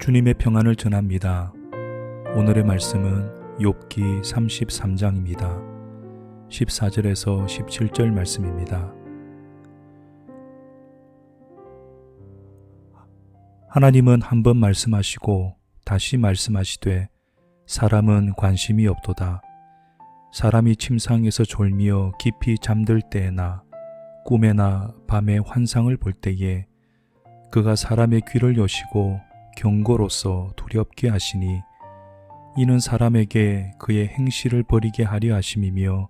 주님의 평안을 전합니다. 오늘의 말씀은 욥기 33장입니다. 14절에서 17절 말씀입니다. 하나님은 한 번 말씀하시고 다시 말씀하시되 사람은 관심이 없도다. 사람이 침상에서 졸미어 깊이 잠들 때에나 꿈에나 밤에 환상을 볼 때에 그가 사람의 귀를 여시고 경고로서 두렵게 하시니 이는 사람에게 그의 행실을 버리게 하려 하심이며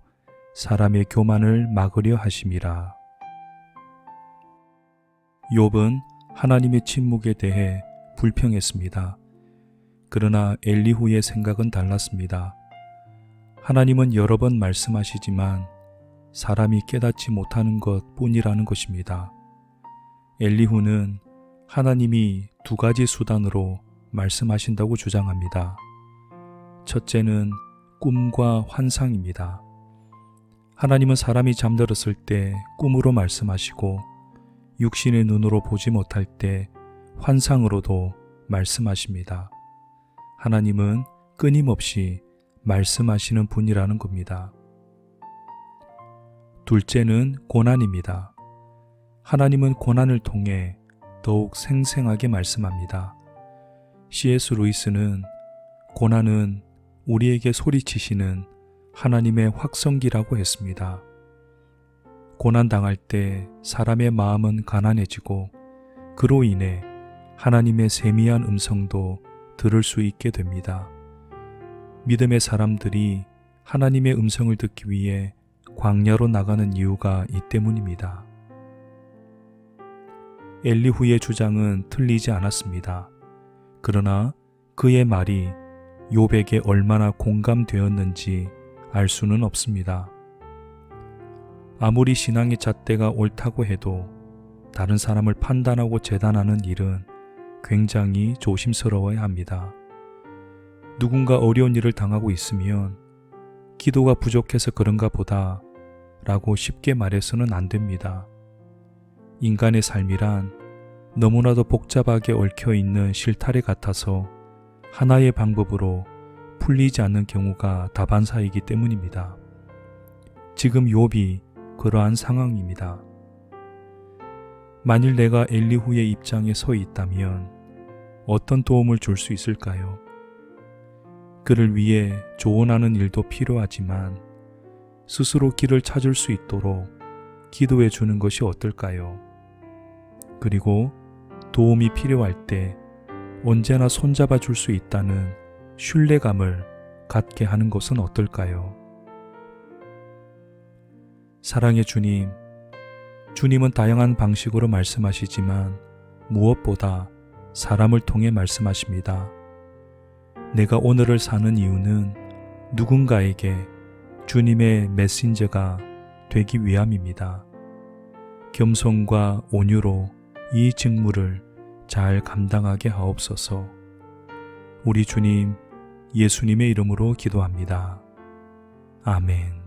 사람의 교만을 막으려 하심이라. 욥은 하나님의 침묵에 대해 불평했습니다. 그러나 엘리후의 생각은 달랐습니다. 하나님은 여러 번 말씀하시지만 사람이 깨닫지 못하는 것 뿐이라는 것입니다. 엘리후는 하나님이 두 가지 수단으로 말씀하신다고 주장합니다. 첫째는 꿈과 환상입니다. 하나님은 사람이 잠들었을 때 꿈으로 말씀하시고 육신의 눈으로 보지 못할 때 환상으로도 말씀하십니다. 하나님은 끊임없이 말씀하시는 분이라는 겁니다. 둘째는 고난입니다. 하나님은 고난을 통해 더욱 생생하게 말씀합니다. C.S. 루이스는 고난은 우리에게 소리치시는 하나님의 확성기라고 했습니다. 고난당할 때 사람의 마음은 가난해지고 그로 인해 하나님의 세미한 음성도 들을 수 있게 됩니다. 믿음의 사람들이 하나님의 음성을 듣기 위해 광야로 나가는 이유가 이 때문입니다. 엘리후의 주장은 틀리지 않았습니다. 그러나 그의 말이 욥에게 얼마나 공감되었는지 알 수는 없습니다. 아무리 신앙의 잣대가 옳다고 해도 다른 사람을 판단하고 재단하는 일은 굉장히 조심스러워야 합니다. 누군가 어려운 일을 당하고 있으면 기도가 부족해서 그런가 보다 라고 쉽게 말해서는 안 됩니다. 인간의 삶이란 너무나도 복잡하게 얽혀있는 실타래 같아서 하나의 방법으로 풀리지 않는 경우가 다반사이기 때문입니다. 지금 욥이 그러한 상황입니다. 만일 내가 엘리후의 입장에 서 있다면 어떤 도움을 줄 수 있을까요? 그를 위해 조언하는 일도 필요하지만 스스로 길을 찾을 수 있도록 기도해 주는 것이 어떨까요? 그리고 도움이 필요할 때 언제나 손잡아 줄 수 있다는 신뢰감을 갖게 하는 것은 어떨까요? 사랑의 주님, 주님은 다양한 방식으로 말씀하시지만 무엇보다 사람을 통해 말씀하십니다. 내가 오늘을 사는 이유는 누군가에게 주님의 메신저가 되기 위함입니다. 겸손과 온유로 이 직무를 잘 감당하게 하옵소서. 우리 주님, 예수님의 이름으로 기도합니다. 아멘.